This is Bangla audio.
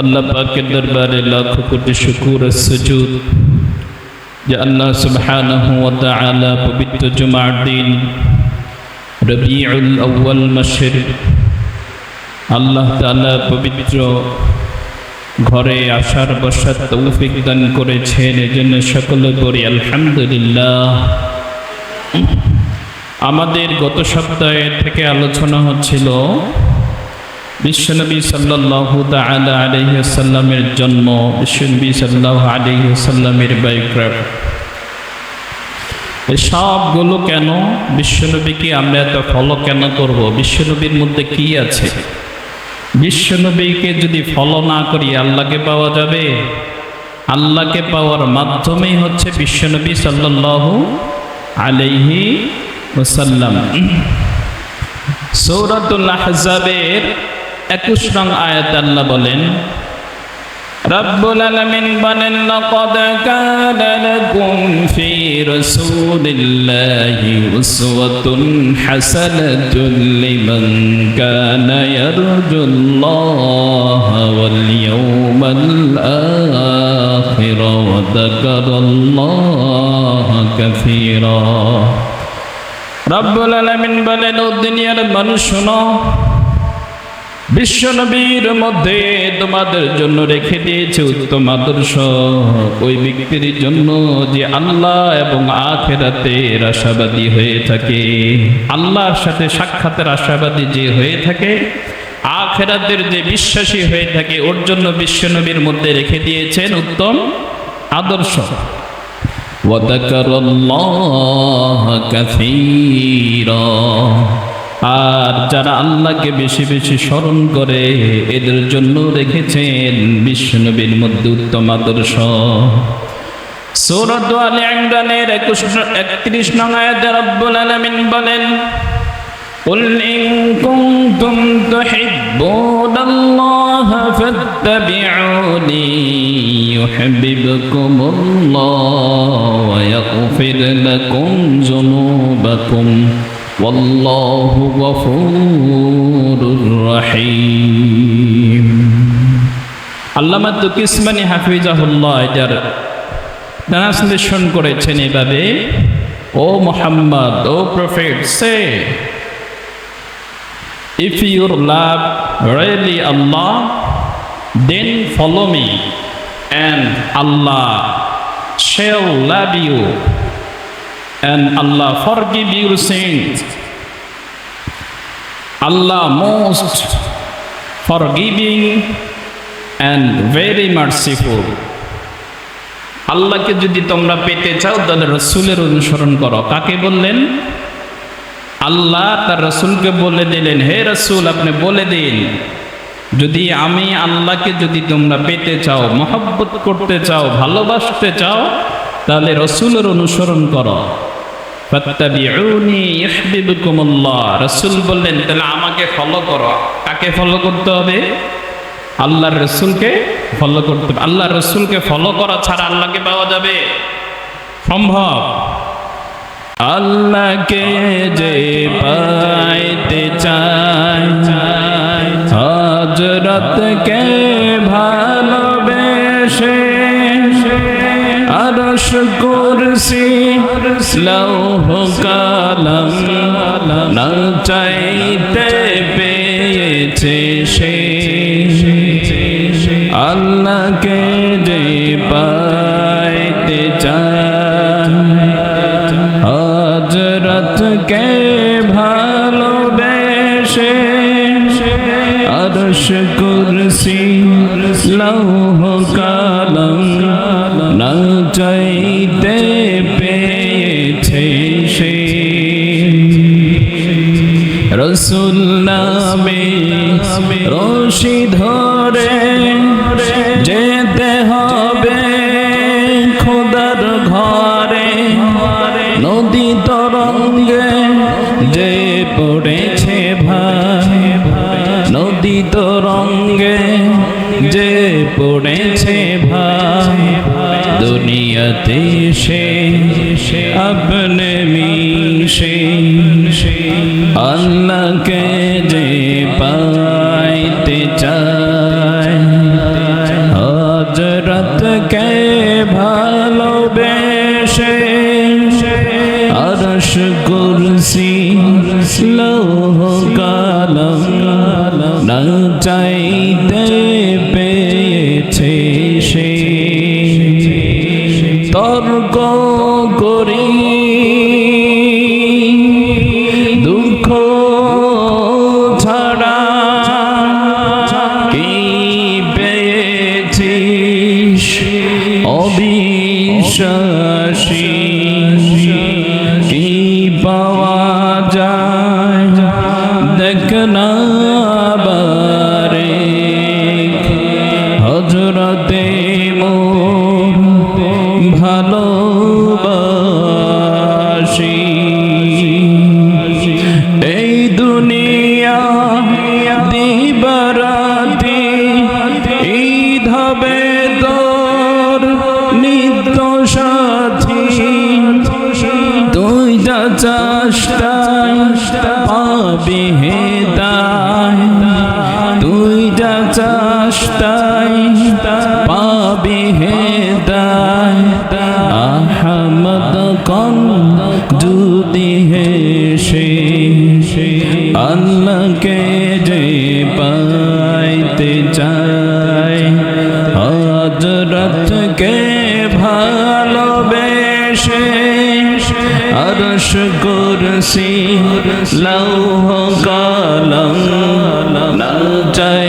আল্লাহ পাকের দরবারে লাখ কোটি শুকর ও সুজুদ যে আল্লাহ সুবহানাহু ওয়া তাআলা পবিত্র জুমার দিন রবিউল আউয়াল মাসের আল্লাহ তাআলা পবিত্র ঘরে আসার বসার তৌফিক দান করেছেন, এজন্য সকলে বলি আলহামদুলিল্লাহ। আমাদের গত সপ্তাহে থেকে আলোচনা হচ্ছিল বিশ্বনবী সাল্লাল্লাহু তাআলা আলাইহি ওয়াসাল্লামের জন্ম, বিশ্বনবী সাল্লাল্লাহু আলাইহি ওয়াসাল্লামের বায়োগ্রাফি। এই সবগুলো কেন? বিশ্বনবীকে আমরা এত ফলো কেন করব? বিশ্বনবীর মধ্যে কি আছে? বিশ্বনবীকে যদি ফলো না করি আল্লাহকে পাওয়া যাবে? আল্লাহকে পাওয়ার মাধ্যমেই হচ্ছে বিশ্বনবী সাল্লাল্লাহু আলাইহি ওয়াসাল্লাম। সূরাতুল আহজাবের 21 নং আয়াতে আল্লাহ বলেন, রব্বুল আলামিন বলেন, লাকাদ কানা লাকুম ফি রাসূলিল্লাহি উসওয়াতুন হাসানাতুন লিমান কানা ইয়ারজুল্লাহা ওয়াল ইয়াওমাল আখির ওয়া যাকারাল্লাহা কাসীরা। রব্বুল আলামিন বলেন, ও দুনিয়ার মানুষ শোনো, বিশ্বনবীর মধ্যে তোমাদের জন্য রেখে দিয়েছে উত্তম আদর্শ ওই ব্যক্তির জন্য যে আল্লাহ এবং আখিরাতের আশাবাদী হয়ে থাকে। আল্লাহর সাথে সাক্ষাতের আশাবাদী যে হয়ে থাকে, আখিরাতের যে বিশ্বাসী হয়ে থাকে, ওর জন্য বিশ্বনবীর মধ্যে রেখে দিয়েছেন উত্তম আদর্শ। ওয়া যাকারাল্লাহা কাসীরা। আর যারা আল্লাহকে বেশি বেশি স্মরণ করে এদের জন্য রেখেছেন বিশ্বনবীর মধ্যে উত্তম আদর্শ। সূরা আলে ইমরানের 31 নং আয়াতে রব্বুল আলামিন বলেন, কুল ইন কুনতুম তুহিব্বুনাল্লাহা ফাত্তাবিউনি ইউহিব্বুকুমুল্লাহু ওয়া ইয়াগফির লাকুম যুনুবাকুম ওয়াল্লাহু গফুরুর রহিম। আল্লামা তুকিসমানি হাফিজাহুল্লাহ এটার ট্রান্সলেশন করেছেন এভাবে, ও মুহাম্মদ, ও প্রফেট, সে if you love really Allah, then follow me and Allah shall love you and Allah forgive your sins. Allah most forgiving and very merciful. আল্লাহকে যদি তোমরা পেতে চাও তাহলে রাসূলের অনুসরণ করো। কাকে বললেন? আল্লাহ তার রাসূলকে বলে দিলেন, হে রাসূল, আপনি বলে দিন, যদি আমি আল্লাহকে যদি তোমরা পেতে চাও, মহব্বত করতে চাও, ভালোবাসতে চাও, তাহলে রাসূলের অনুসরণ করো। ফাত্তাবিউনি ইউহিব্বুকুমুল্লাহ। রাসূল বললেন, তাহলে আমাকে ফলো করো। কাকে ফলো করতে হবে? আল্লাহর রাসূলকে ফলো করতে হবে। আল্লাহর রাসূলকে ফলো করা ছাড়া আল্লাহকে পাওয়া যাবে? সম্ভব? আল্লাহকে যে পাইতে চায়, হযরতকে ভালোবেসে আরশ কুরসি লৌহ কলম না চাইতে পেয়েছে সে। আল্লাহকে যে পাইতে চায়, হযরতকে ভালোবেসে আরশ কুরসি লৌহ কলম না চাইতে পেয়েছে সে। রাসূল নামে রশি ধরে যেতে হবে খোদার ঘরে, নদী তরঙ্গে যে পড়েছে ভাই, নদী তরঙ্গে যে পড়েছে ভাই, দুনিয়াতে সে আপনে মিশে আল্লাহকে যে পাইতে চায়, কে ভালোবেসে আরশ কুরসি লৌহ কলম না চাইতে পেয়েছে সে তর্ক করি দুঃখ ছাড়া কি পেয়েছিস অবিশ্বাসী কি পাওয়া যায় দেখ না বারে হযরতে মোর ভালোবাসি এই দুনিয়া দিবারাতি ঈদ হবে তোর নিত্য সাথী তুই যা চাস তাই পাবি হেদায় তুই যা চাস তাই পাবি হেদায় আহমদ কন যদি হেসে আল্লাহকে যে পাইতে চায় হযরতকে ভালোবেসে আরশ কুরসি লৌহ কলম না চাই